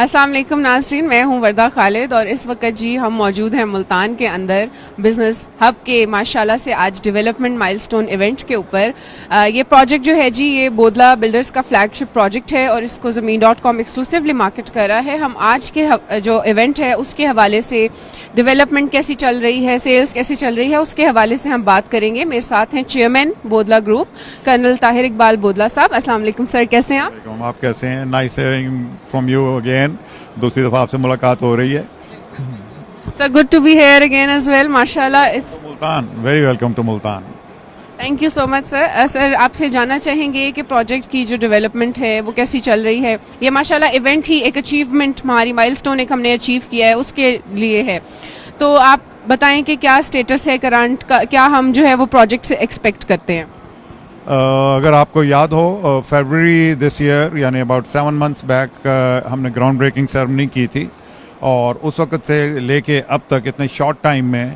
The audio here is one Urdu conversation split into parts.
السلام علیکم ناظرین، میں ہوں وردہ خالد اور اس وقت جی ہم موجود ہیں ملتان کے اندر بزنس ہب کے ماشاءاللہ سے آج ڈیولپمنٹ مائل سٹون ایونٹ کے اوپر. یہ پروجیکٹ جو ہے جی یہ بودلا بلڈرز کا فلیگ شپ پروجیکٹ ہے اور اس کو زمین.com ایکسکلوسیولی مارکیٹ کر رہا ہے. ہم آج کے جو ایونٹ ہے اس کے حوالے سے ڈیولپمنٹ کیسی چل رہی ہے، سیلز کیسی چل رہی ہے، اس کے حوالے سے ہم بات کریں گے. میرے ساتھ ہیں chairman Bodla group colonel Tahir Iqbal Bodla صاحب. السلام علیکم سر، کیسے ہیں آپ؟ آپ کیسے ہیں؟ Nice hearing from you again. دوسری دفعہ آپ سے ملاقات ہو رہی ہے. Sir good to be here again as well. ماشاءاللہ Multan, very welcome to Multan. Thank you so much sir. Sir آپ سے جاننا چاہیں گے کہ پروجیکٹ کی جو ڈیولپمنٹ ہے وہ کیسی چل رہی ہے. یہ ماشاءاللہ ایونٹ ہی ایک اچیومنٹ، ہماری مائل سٹون ایک ہم نے اچیو کیا ہے اس کے لیے ہے. تو آپ بتائیں کہ کیا اسٹیٹس ہے کرنٹ کا، کیا ہم جو ہے وہ پروجیکٹ سے ایکسپیکٹ کرتے ہیں؟ اگر آپ کو یاد ہو فیبرری دس ایئر یعنی اباؤٹ 7 months بیک ہم نے گراؤنڈ بریکنگ سیرمنی کی تھی اور اس وقت سے لے کے اب تک اتنے شارٹ ٹائم میں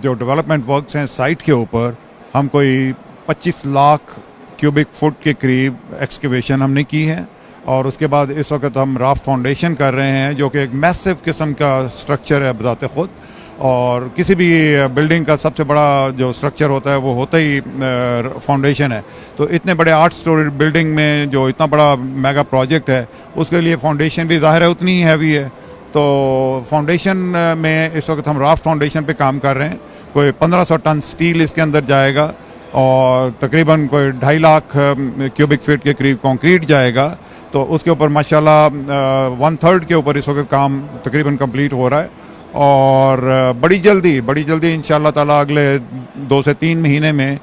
جو ڈیولپمنٹ ورکس ہیں سائٹ کے اوپر ہم کوئی 25 لاکھ کیوبک فٹ کے قریب ایکسکیویشن ہم نے کی ہے. اور اس کے بعد اس وقت ہم رافٹ فاؤنڈیشن کر رہے ہیں جو کہ ایک میسو قسم کا اسٹرکچر ہے بذات خود. اور کسی بھی بلڈنگ کا سب سے بڑا جو اسٹرکچر ہوتا ہے وہ ہوتا ہی فاؤنڈیشن ہے. تو اتنے بڑے 8 story بلڈنگ میں جو اتنا بڑا میگا پروجیکٹ ہے اس کے لیے فاؤنڈیشن بھی ظاہر ہے اتنی ہی ہیوی ہے. تو فاؤنڈیشن میں اس وقت ہم رافٹ فاؤنڈیشن پہ کام کر رہے ہیں. کوئی 1500 ٹن سٹیل اس کے اندر جائے گا اور تقریباً کوئی 2.5 لاکھ کیوبک فٹ کے قریب کانکریٹ جائے گا. تو اس کے اوپر ماشاءاللہ 1/3 کے اوپر اس وقت کام تقریباً کمپلیٹ ہو رہا ہے. اور بڑی جلدی انشاءاللہ تعالیٰ اگلے 2 سے 3 مہینے میں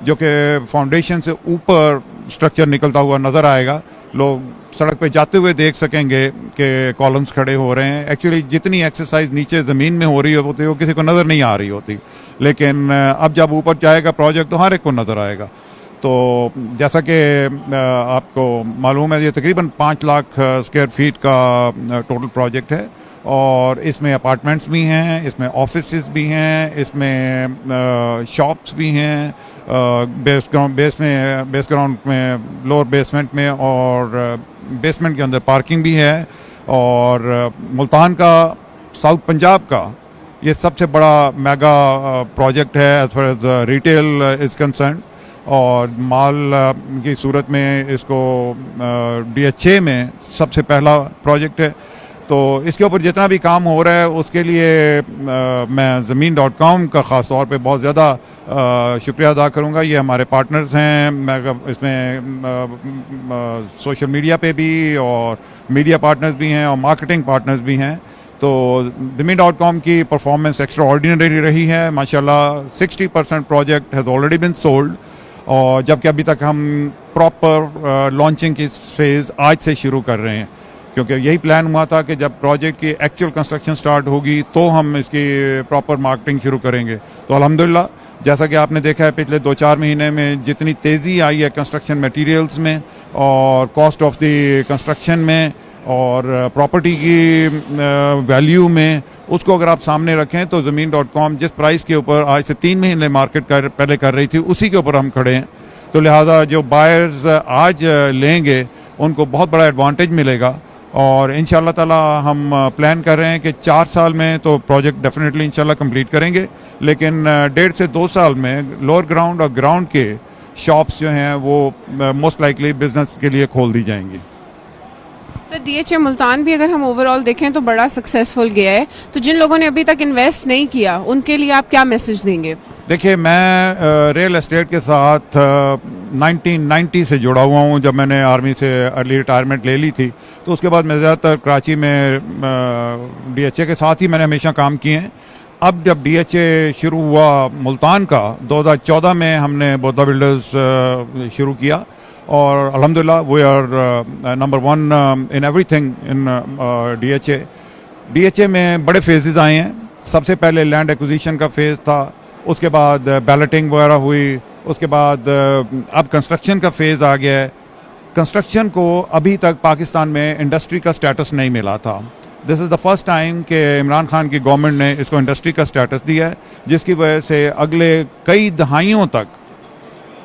جو کہ فاؤنڈیشن سے اوپر اسٹرکچر نکلتا ہوا نظر آئے گا. لوگ سڑک پہ جاتے ہوئے دیکھ سکیں گے کہ کالمز کھڑے ہو رہے ہیں. ایکچولی جتنی ایکسرسائز نیچے زمین میں ہو رہی ہوتی ہے وہ کسی کو نظر نہیں آ رہی ہوتی، لیکن اب جب اوپر جائے گا پروجیکٹ تو ہر ایک کو نظر آئے گا. تو جیسا کہ آپ کو معلوم ہے یہ تقریباً 5 لاکھ اسکوائر فیٹ کا ٹوٹل پروجیکٹ ہے. اور اس میں اپارٹمنٹس بھی ہیں، اس میں آفیسز بھی ہیں، اس میں شاپس بھی ہیں بیس گراؤنڈ میں، لوور بیسمنٹ میں، اور بیسمنٹ کے اندر پارکنگ بھی ہے. اور ملتان کا، ساؤتھ پنجاب کا یہ سب سے بڑا میگا پروجیکٹ ہے as far as retail is concerned. اور مال کی صورت میں اس کو DHA میں سب سے پہلا پروجیکٹ ہے. تو اس کے اوپر جتنا بھی کام ہو رہا ہے اس کے لیے میں زمین.com کا خاص طور پہ بہت زیادہ شکریہ ادا کروں گا. یہ ہمارے پارٹنرز ہیں. میں اس میں سوشل میڈیا پہ بھی اور میڈیا پارٹنرز بھی ہیں اور مارکیٹنگ پارٹنرز بھی ہیں. تو زمین.com کی پرفارمنس ایکسٹرا آرڈینری رہی ہے ماشاءاللہ. 60% project has already bin sold, اور جبکہ ابھی تک ہم پراپر لانچنگ کی فیز آج سے شروع کر رہے ہیں، کیونکہ یہی پلان ہوا تھا کہ جب پروجیکٹ کی ایکچوئل کنسٹرکشن سٹارٹ ہوگی تو ہم اس کی پراپر مارکیٹنگ شروع کریں گے. تو الحمدللہ جیسا کہ آپ نے دیکھا ہے پچھلے 2-4 مہینے میں جتنی تیزی آئی ہے کنسٹرکشن میٹیریلز میں اور کاسٹ آف دی کنسٹرکشن میں اور پراپرٹی کی ویلیو میں، اس کو اگر آپ سامنے رکھیں تو زمین.com جس پرائس کے اوپر آج سے 3 مہینے مارکیٹ پہلے کر رہی تھی اسی کے اوپر ہم کھڑے ہیں. تو لہٰذا جو بائرز آج لیں گے ان کو بہت بڑا ایڈوانٹیج ملے گا. اور انشاءاللہ تعالی ہم پلان کر رہے ہیں کہ 4 سال میں تو پروجیکٹ ڈیفینیٹلی انشاءاللہ کمپلیٹ کریں گے، لیکن 1.5 سے 2 سال میں لوور گراؤنڈ اور گراؤنڈ کے شاپس جو ہیں وہ موسٹ لائکلی بزنس کے لیے کھول دی جائیں گی. سر DHA ملتان بھی اگر ہم اوور آل دیکھیں تو بڑا سکسیزفل گیا ہے. تو جن لوگوں نے ابھی تک انویسٹ نہیں کیا ان کے لیے آپ کیا میسج دیں گے؟ دیکھیے میں ریئل اسٹیٹ کے ساتھ 1990 سے جڑا ہوا ہوں. جب میں نے آرمی سے ارلی ریٹائرمنٹ لے لی تھی تو اس کے بعد میں زیادہ تر کراچی میں DHA کے ساتھ ہی میں نے ہمیشہ کام کیے ہیں. اب جب DHA شروع ہوا ملتان کا 2014 میں ہم نے بودلا بلڈرز شروع کیا اور الحمدللہ we are number 1 in everything in DHA. DHA میں بڑے فیزز آئے ہیں. سب سے پہلے لینڈ ایکوزیشن کا فیز تھا، اس کے بعد بیلٹنگ وغیرہ ہوئی، اس کے بعد اب کنسٹرکشن کا فیز آ گیا ہے. کنسٹرکشن کو ابھی تک پاکستان میں انڈسٹری کا سٹیٹس نہیں ملا تھا. دس از دا فرسٹ ٹائم کہ عمران خان کی گورنمنٹ نے اس کو انڈسٹری کا سٹیٹس دیا ہے، جس کی وجہ سے اگلے کئی دہائیوں تک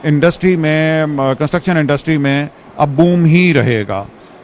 انڈسٹری میں، کنسٹرکشن انڈسٹری میں اب بوم ہی رہے گا.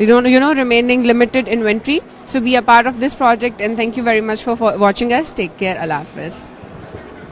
you know remaining limited inventory. So be a part of this project and thank you very much for watching us. Take care. Allah Hafiz.